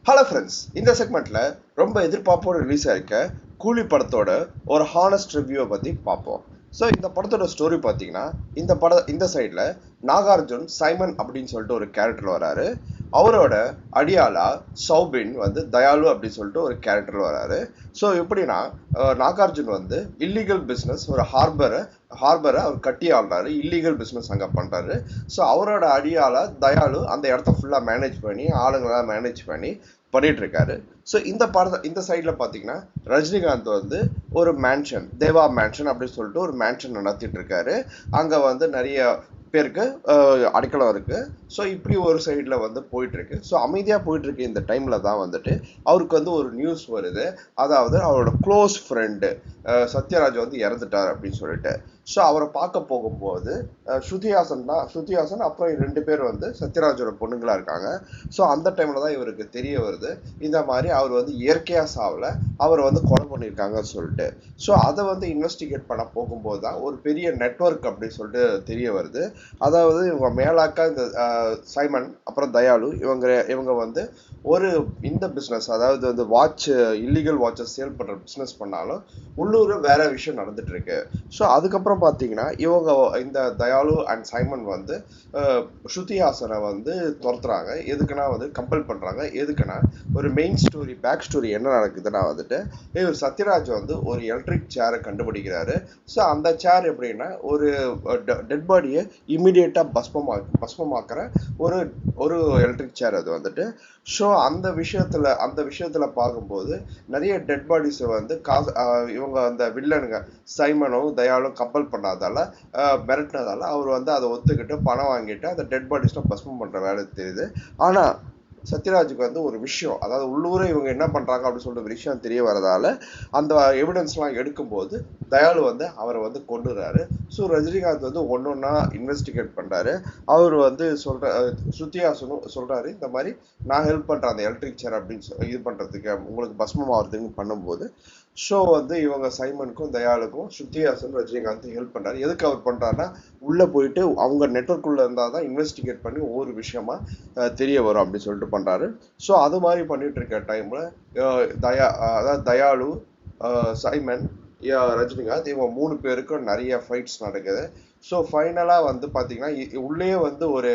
Hello friends, இந்த செக்மெண்ட்ல ரொம்ப எதிர்பார்ப்போட ரிலீஸ் ஆயிருக்க கூலி படத்தோட ஒரு ஹானஸ்ட் ரிவ்யூவை பத்தி பார்ப்போம். ஸோ இந்த படத்தோட ஸ்டோரி பார்த்தீங்கன்னா, இந்த சைடில் நாகார்ஜுன் சைமன் அப்படின்னு சொல்லிட்டு ஒரு கேரக்டர் வராரு. அவரோட அடியாளா சௌபின் வந்து தயாலு அப்படின்னு சொல்லிட்டு ஒரு கேரக்டர் வராரு. ஸோ எப்படின்னா, நாகார்ஜுன் வந்து இல்லீகல் பிஸ்னஸ் ஒரு ஹார்பரை அவர் கட்டி ஆடுறாரு. இல்லீகல் பிஸ்னஸ் அங்கே பண்ணுறாரு. ஸோ அவரோட அடியால தயாலு அந்த இடத்த ஃபுல்லாக மேனேஜ் பண்ணி ஆளுங்களாம் மேனேஜ் பண்ணிட்டு இருக்காரு. ஸோ இந்த சைடில் பார்த்தீங்கன்னா, ரஜினிகாந்த் வந்து ஒரு மேன்ஷன், தேவா மேன்ஷன் அப்படின்னு சொல்லிட்டு ஒரு மேன்ஷன் நடத்திட்டு இருக்காரு. அங்கே வந்து நிறைய பேருக்கு அடைக்கலம் இருக்கு. ஸோ இப்படி ஒரு சைடில் வந்து போயிட்டு இருக்கு. ஸோ அமைதியாக போயிட்டு இருக்கு. இந்த டைம்ல தான் வந்துட்டு அவருக்கு வந்து ஒரு நியூஸ் வருது. அதாவது அவரோட க்ளோஸ் ஃப்ரெண்டு சத்யராஜ் வந்து இறந்துட்டார் அப்படின்னு சொல்லிட்டு. ஸோ அவரை பார்க்க போகும்போது ஸ்ருதிஹாசன் அப்புறம் 2 பேர் வந்து சத்யராஜோட பொண்ணுங்களா இருக்காங்க. ஸோ அந்த டைம்ல தான் இவருக்கு தெரிய வருது, இந்த மாதிரி அவர் வந்து இயற்கையா சாவல, அவர் வந்து கொலை பண்ணியிருக்காங்கன்னு சொல்லிட்டு. ஸோ அதை வந்து இன்வெஸ்டிகேட் பண்ண போகும்போது தான் ஒரு பெரிய நெட்வொர்க் அப்படின்னு சொல்லிட்டு தெரிய வருது. அதாவது இவங்க மேலாக்கா இந்த சைமன் அப்புறம் தயாலு இவங்க வந்து ஒரு இந்த பிஸ்னஸ், அதாவது வந்து இல்லீகல் வாட்சஸ் சேல் பண்ற பிஸ்னஸ் பண்ணாலும் உள்ளூர் வேற விஷயம் நடந்துட்டு இருக்கு. ஸோ அதுக்கப்புறம் பார்த்தீங்கன்னா, இவங்க இந்த தயாலு அண்ட் சைமன் வந்து ஸ்ருதிஹாசனை வந்து துரத்துறாங்க. எதுக்குன்னா வந்து கம்பல் பண்றாங்க. எதுக்குன்னா, ஒரு மெயின் ஸ்டோரி பேக் ஸ்டோரி என்ன நடக்குதுன்னா வந்துட்டு, இவர் சத்யராஜ் வந்து ஒரு எலக்ட்ரிக் சேரை கண்டுபிடிக்கிறாரு. ஸோ அந்த சேர் எப்படின்னா, ஒரு டெட் பாடியை இம்மிடியேட்டா பஸ்மமாக்குற ஒரு ஒரு எலக்ட்ரிக் சேர் அது வந்துட்டு. ஸோ அந்த விஷயத்துல பார்க்கும்போது நிறைய டெட் பாடிஸை வந்து இவங்க அந்த வில்லனுங்க சைமனும் தயாலும் கம்பல் பண்ணாதால, மிரட்டினதால அவர் வந்து அதை ஒத்துக்கிட்டு பணம் வாங்கிட்டு அந்த டெட் பாடிஸ்லாம் பஸ்மம் பண்ற வேலை தெரியுது. ஆனா சத்யராஜுக்கு வந்து ஒரு விஷயம், அதாவது உள்ளூரே இவங்க என்ன பண்றாங்க அப்படின்னு சொல்லிட்டு ஒரு விஷயம் தெரிய வரதால அந்த எவிடன்ஸ்லாம் எடுக்கும்போது தயாலு வந்து அவரை வந்து கொண்டுறாரு. ஸோ ரஜினிகாந்த் வந்து ஒன்னொன்னா இன்வெஸ்டிகேட் பண்றாரு. அவர் வந்து ஸ்ருதிஹாசனும் சொல்றாரு, இந்த மாதிரி நான் ஹெல்ப் பண்றேன் அந்த எலக்ட்ரிக் சேர் அப்படின்னு இது பண்றதுக்கு, உங்களுக்கு பஸ்மம் ஆகுறதுன்னு பண்ணும்போது, ஷோ வந்து இவங்க சைமனுக்கும் தயாளுக்கும் ஸ்ருதிஹாசன் ரஜினிகாந்த் ஹெல்ப் பண்றாரு. எதுக்கு அவர் பண்றாருன்னா, உள்ள போயிட்டு அவங்க நெட்வொர்க் உள்ள இருந்தாதான் இன்வெஸ்டிகேட் பண்ணி ஒவ்வொரு விஷயமா தெரிய வரும் அப்படின்னு சொல்லிட்டு பண்றாரு. ஸோ அது மாதிரி பண்ணிட்டு இருக்க டைம்ல அதாவது தயாளு, சைமன், ரஜினிகாந்த் இவங்க 3 பேருக்கும் நிறைய ஃபைட்ஸ் நடக்குது. ஸோ ஃபைனலாக வந்து பார்த்தீங்கன்னா, உள்ளே வந்து ஒரு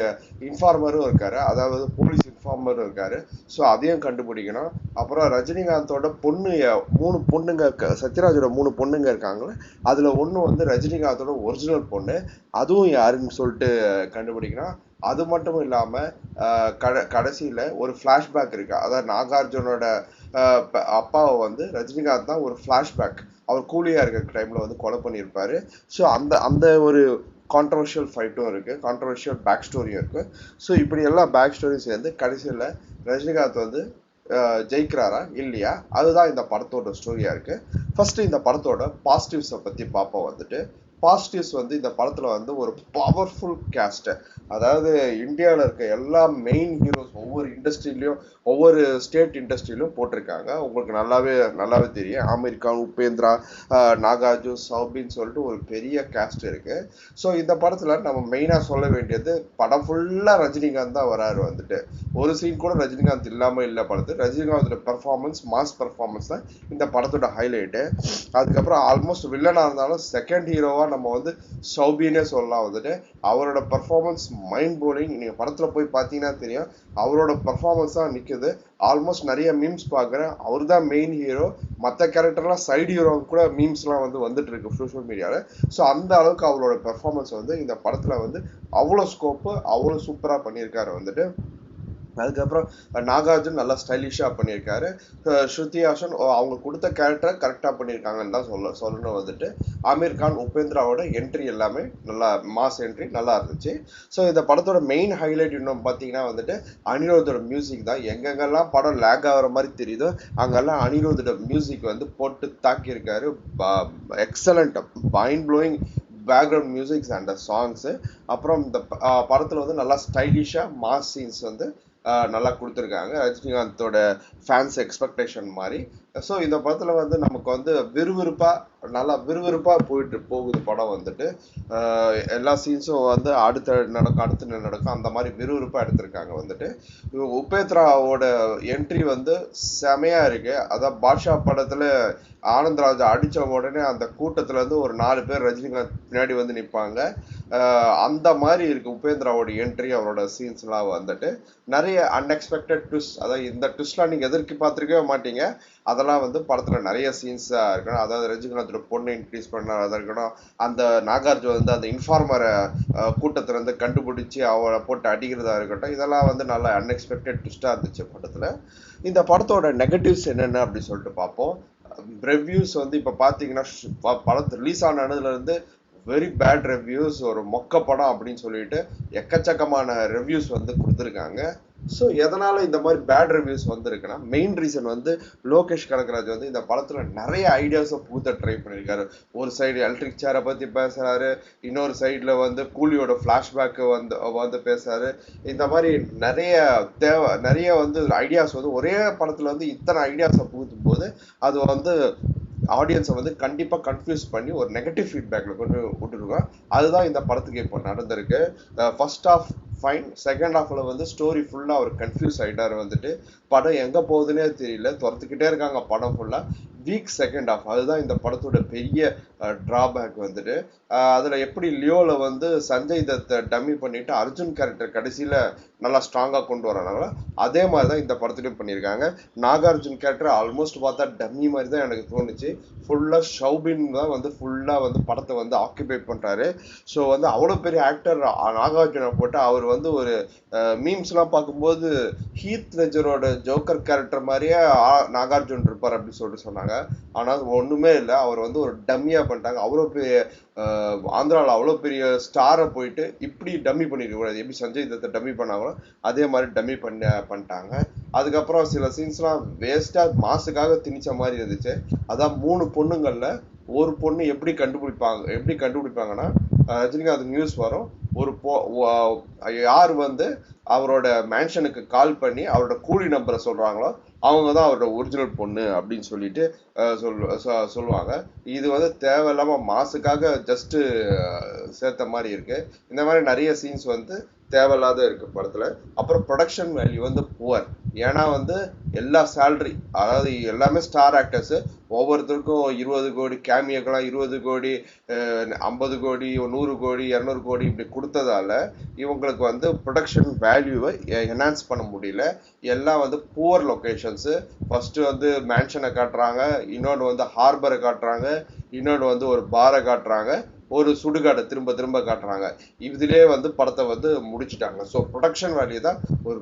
இன்ஃபார்மரும் இருக்காரு, அதாவது போலீஸ் இன்ஃபார்மரும் இருக்காரு. ஸோ அதையும் கண்டுபிடிக்கணும். அப்புறம் ரஜினிகாந்தோட 3 பொண்ணுங்க, சத்யராஜோட 3 பொண்ணுங்க இருக்காங்களே, அதில் ஒன்று வந்து ரஜினிகாந்தோட ஒரிஜினல் பொண்ணு. அதுவும் யாருன்னு சொல்லிட்டு கண்டுபிடிக்கணும். அது மட்டும் இல்லாமல் கடைசியில் ஒரு ஃப்ளாஷ்பேக் இருக்கு. அதாவது நாகார்ஜுனோட அப்பாவை வந்து ரஜினிகாந்த் தான் ஒரு ஃப்ளாஷ்பேக், அவர் கூலியா இருக்கிற டைம்ல வந்து கொலை பண்ணியிருப்பாரு. ஸோ அந்த அந்த ஒரு கான்ட்ரவர்ஷியல் ஃபைட்டும் இருக்கு, கான்ட்ரவர்ஷியல் பேக் ஸ்டோரியும் இருக்கு. ஸோ இப்படி எல்லா பேக் ஸ்டோரியும் சேர்ந்து கடைசியில் ரஜினிகாந்த் வந்து ஜெயிக்கிறாரா இல்லையா, அதுதான் இந்த படத்தோட ஸ்டோரியா இருக்கு. ஃபர்ஸ்ட் இந்த படத்தோட பாசிட்டிவ்ஸை பத்தி பார்ப்போம். வந்துட்டு பாசிட்டிவ்ஸ் வந்து இந்த படத்துல வந்து ஒரு பவர்ஃபுல் கேஸ்ட், அதாவது இந்தியாவில் இருக்க எல்லா மெயின் ஹீரோஸ் ஒவ்வொரு இண்டஸ்ட்ரியிலையும், ஒவ்வொரு ஸ்டேட் இண்டஸ்ட்ரியிலும் போட்டிருக்காங்க. உங்களுக்கு நல்லாவே தெரியும். ஆமீர் கான், உபேந்திரா, நாகார்ஜுன், சௌபின்னு சொல்லிட்டு ஒரு பெரிய கேஸ்ட் இருக்கு. ஸோ இந்த படத்துல நம்ம மெயினா சொல்ல வேண்டியது, படம் ஃபுல்லா ரஜினிகாந்த் தான் வராரு. வந்துட்டு ஒரு சீன் கூட ரஜினிகாந்த் இல்லாம இல்ல படத்து. ரஜினிகாந்தோட பெர்ஃபார்மன்ஸ், மாஸ் பெர்ஃபார்மன்ஸ் தான் இந்த படத்தோட ஹைலைட்டு. அதுக்கப்புறம் ஆல்மோஸ்ட் வில்லனா இருந்தாலும் செகண்ட் ஹீரோவா நம்ம வந்து சௌபினே சொல்லலாம். வந்துட்டு அவரோட பெர்ஃபார்மன்ஸ் மைண்ட் ப்ளோயிங். நீங்க படத்துல போய் பார்த்தீங்கன்னா தெரியும், அவரோட பெர்ஃபார்மன்ஸ் தான் நிக்குது. ஆல்மோஸ்ட் நிறைய மீம்ஸ் பார்க்குறேன், அவர் தான் மெயின் ஹீரோ, மற்ற கேரக்டர்லாம் சைடு ஹீரோ கூட மீம்ஸ்லாம் வந்து வந்துட்டு இருக்கு சோஷியல் மீடியாவில். ஸோ அந்த அளவுக்கு அவரோட பெர்ஃபார்மன்ஸ் வந்து இந்த படத்துல வந்து அவ்வளோ ஸ்கோப்பு, அவ்வளோ சூப்பராக பண்ணியிருக்காரு. வந்துட்டு அதுக்கப்புறம் நாகார்ஜுன் நல்லா ஸ்டைலிஷா பண்ணியிருக்காரு. ஸ்ருதிஹாசன் அவங்க கொடுத்த கேரக்டரை கரெக்டா பண்ணியிருக்காங்கன்னு தான் சொல்லணும். வந்துட்டு ஆமீர் கான், உபேந்திராவோட என்ட்ரி எல்லாமே நல்லா மாஸ் என்ட்ரி நல்லா இருந்துச்சு. ஸோ இந்த படத்தோட மெயின் ஹைலைட் இன்னும் பார்த்தீங்கன்னா வந்துட்டு அனிருத்தோட மியூசிக் தான். எங்கெங்கெல்லாம் படம் லேக் ஆகிற மாதிரி தெரியுதோ அங்கெல்லாம் அனிருத்தோட மியூசிக் வந்து போட்டு தாக்கியிருக்காரு. Excellent, mind blowing background musics and songs. அப்புறம் இந்த படத்தில் வந்து நல்லா ஸ்டைலிஷாக மாஸ் சீன்ஸ் வந்து நல்லா கொடுத்துருக்காங்க. ரஜினிகாந்தோட ஃபேன்ஸ் எக்ஸ்பெக்டேஷன் மாதிரி ஸோ இந்த படத்துல வந்து நமக்கு வந்து நல்லா விறுவிறுப்பா போயிட்டு போகுது படம் வந்துட்டு. எல்லா சீன்ஸும் வந்து அடுத்து நடக்கும் அந்த மாதிரி விறுவிறுப்பா எடுத்திருக்காங்க வந்துட்டு. உபேத்ராவோட என்ட்ரி வந்து செமையா இருக்கு. அதான் பாட்ஷா படத்துல ஆனந்த்ராஜ் அடிச்ச உடனே அந்த கூட்டத்துல இருந்து ஒரு 4 பேர் ரஜினிகாந்த் பின்னாடி வந்து நிப்பாங்க. அந்த மாதிரி இருக்கு உபேந்திராவோட என்ட்ரி, அவரோட சீன்ஸ் எல்லாம் வந்துட்டு நிறைய அன்எக்ஸ்பெக்டட் ட்விஸ்ட். அதாவது இந்த ட்விஸ்ட்லாம் நீங்க எதிர்க்கு பார்த்துருக்கவே மாட்டீங்க. அதெல்லாம் வந்து படத்துல நிறைய சீன்ஸா இருக்கணும். அதாவது ரஜினிகாந்தோட பொண்ணை இன்க்ரீஸ் பண்ணதா இருக்கணும், அந்த நாகார்ஜுன் வந்து அந்த இன்ஃபார்மரை கூட்டத்துல இருந்து கண்டுபிடிச்சு அவரை போட்டு அடிக்கிறதா இருக்கட்டும், இதெல்லாம் வந்து நல்ல அன்எக்ஸ்பெக்டட் ட்விஸ்டா இருந்துச்சு படத்துல. இந்த படத்தோட நெகட்டிவ்ஸ் என்னென்ன அப்படின்னு சொல்லிட்டு பார்ப்போம். ரிவ்யூஸ் வந்து இப்ப பாத்தீங்கன்னா படத்து ரிலீஸ் ஆனதுல இருந்து வெரி பேட் ரிவ்யூஸ், ஒரு மொக்க படம் அப்படின்னு சொல்லிட்டு எக்கச்சக்கமான ரிவ்யூஸ் வந்து கொடுத்துருக்காங்க. ஸோ எதனால இந்த மாதிரி பேட் ரிவ்யூஸ் வந்திருக்குன்னா, மெயின் ரீசன் வந்து லோகேஷ் கனகராஜ் வந்து இந்த படத்துல நிறைய ஐடியாஸை புகுத்த ட்ரை பண்ணியிருக்காரு. ஒரு சைடு எலக்ட்ரிக் சேரை பத்தி பேசுறாரு, இன்னொரு சைட்ல வந்து கூலியோட பிளாஷ்பேக் வந்து பேசுறாரு. இந்த மாதிரி நிறைய வந்து ஐடியாஸ் வந்து ஒரே படத்துல வந்து இத்தனை ஐடியாஸை புகுத்தும் போது அது வந்து ஆடியன்ஸை வந்து கண்டிப்பா கன்ஃபியூஸ் பண்ணி ஒரு நெகட்டிவ் ஃபீட்பேக்ல கொண்டு விட்டுருக்கோம். அதுதான் இந்த படத்துக்கு இப்போ நடந்திருக்கு. ஃபர்ஸ்ட் ஆஃப் ஃபைன், செகண்ட் ஹாஃப்ல வந்து ஸ்டோரி ஃபுல்லா அவர் கன்ஃபியூஸ் ஆயிட்டாரு வந்துட்டு. படம் எங்க போகுதுன்னே தெரியல, துரத்துக்கிட்டே இருக்காங்க படம் ஃபுல்லா. வீக் செகண்ட் ஹாஃப், அதுதான் இந்த படத்தோட பெரிய டிராபேக் வந்துட்டு. அதுல எப்படி லியோல வந்து சஞ்சய் தத்தை டம்மி பண்ணிட்டு அர்ஜுன் கேரக்டர் கடைசியில நல்லா ஸ்ட்ராங்கா கொண்டு வராங்களோ, அதே மாதிரிதான் இந்த படத்துலயும் பண்ணியிருக்காங்க. நாகார்ஜுன் கேரக்டர் ஆல்மோஸ்ட் பார்த்தா டம்மி மாதிரி தான் எனக்கு தோணுச்சு. ஃபுல்லா ஷௌபின் தான் வந்து ஃபுல்லா வந்து படத்தை வந்து ஆக்குபை பண்றாரு. ஸோ வந்து அவ்வளவு பெரிய ஆக்டர் நாகார்ஜுனை போட்டு அவர் வந்து ஒரு மீம்ஸ் எல்லாம் பார்க்கும்போது ஹீத் லெஜரோட ஜோக்கர் கேரக்டர் மாதிரியே நாகார்ஜுன் இருப்பார் அப்படின்னு சொல்லிட்டு சொன்னாங்க. ஆனால் ஒண்ணுமே இல்லை, அவர் வந்து ஒரு டம்மியா பண்ணிட்டாங்க. அவ்வளவு பெரிய ஆந்திராவில் அவ்வளோ பெரிய ஸ்டாரை போயிட்டு இப்படி டம்மி பண்ணிருக்க கூடாது. எப்படி சஞ்சய் தத்தை டம்மி பண்ணாங்களோ அதே மாதிரி டம்மி பண்ணிட்டாங்க. அதுக்கப்புறம் சில சீன்ஸ்லாம் வேஸ்டா மாசுக்காக திணிச்ச மாதிரி இருந்துச்சு. அதான் 3 பொண்ணுங்கள்ல ஒரு பொண்ணு எப்படி கண்டுபிடிப்பாங்கன்னா, ரஜினிகாந்த் நியூஸ் வரும், ஒரு யார் வந்து அவரோட மேன்ஷனுக்கு கால் பண்ணி அவரோட கூலி நம்பரை சொல்றாங்களோ அவங்க தான் அவரோட ஒரிஜினல் பொண்ணு அப்படின்னு சொல்லிட்டு சொல்லுவாங்க. இது வந்து தேவையில்லாம மாசுக்காக ஜஸ்ட் சேர்த்த மாதிரி இருக்கு. இந்த மாதிரி நிறைய சீன்ஸ் வந்து தேவையில்லாத இருக்கு படத்துல. அப்புறம் ப்ரொடக்ஷன் வேல்யூ வந்து புவர். ஏன்னா வந்து எல்லா சேலரி, அதாவது எல்லாமே ஸ்டார் ஆக்டர்ஸ், ஒவ்வொருத்தருக்கும் 20 கோடி கேமியோக்கெல்லாம் 20 கோடி 50 கோடி 100 கோடி 200 கோடி இப்படி கொடுத்ததால இவங்களுக்கு வந்து ப்ரொடக்ஷன் வேல்யூவை என்ஹான்ஸ் பண்ண முடியல. எல்லாம் வந்து புவர் லொகேஷன்ஸ். ஃபர்ஸ்ட் வந்து மேன்ஷனை காட்டுறாங்க, இன்னொன்று வந்து ஹார்பரை காட்டுறாங்க, இன்னொன்று வந்து ஒரு பாரை காட்டுறாங்க, ஒரு சுடுகாடை திரும்ப திரும்ப காட்டுறாங்க. இதுலயே வந்து படத்தை வந்து முடிச்சுட்டாங்க. ஸோ ப்ரொடக்ஷன் வேல்யூ தான் ஒரு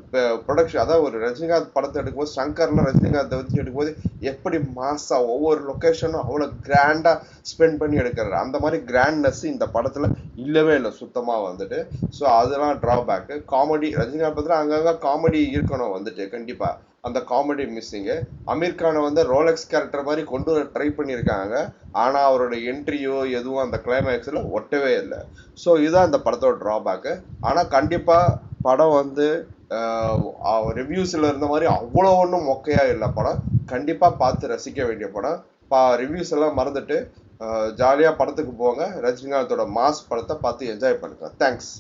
ப்ரொடக்ஷன். அதான் ஒரு ரஜினிகாந்த் படத்தை எடுக்கும்போது, சங்கர்லாம் ரஜினிகாந்தை வச்சு எடுக்கும்போது எப்படி மாசா ஒவ்வொரு லொக்கேஷனும் அவ்வளோ கிராண்டா ஸ்பெண்ட் பண்ணி எடுக்கிறாரு. அந்த மாதிரி கிராண்ட்னஸ் இந்த படத்துல இல்லவே இல்லை சுத்தமா வந்துட்டு. ஸோ அதெல்லாம் டிராபேக். காமெடி, ரஜினிகாந்த் படத்துல அங்கங்க காமெடி இருக்கணும் வந்துட்டு கண்டிப்பா. அந்த காமெடி மிஸ்ஸிங்கு. அமீர் கானை வந்து ரோலெக்ஸ் கேரக்டர் மாதிரி கொண்டு வர ட்ரை பண்ணியிருக்காங்க. ஆனா அவரோட என்ட்ரியோ எதுவும் அந்த கிளைமேக்ஸ்ல ஒட்டவே இல்லை. ஸோ இதுதான் இந்த படத்தோட டிராபேக்கு. ஆனா கண்டிப்பா படம் வந்து ரிவ்யூஸ்ல இருந்த மாதிரி அவ்வளோ ஒன்றும் மொக்கையா இல்லை படம். கண்டிப்பா பார்த்து ரசிக்க வேண்டிய படம். ரிவ்யூஸ் எல்லாம் மறந்துட்டு ஜாலியா படத்துக்கு போங்க. ரஜினிகாந்தோட மாஸ் படத்தை பார்த்து என்ஜாய் பண்ணுங்க. தேங்க்ஸ்.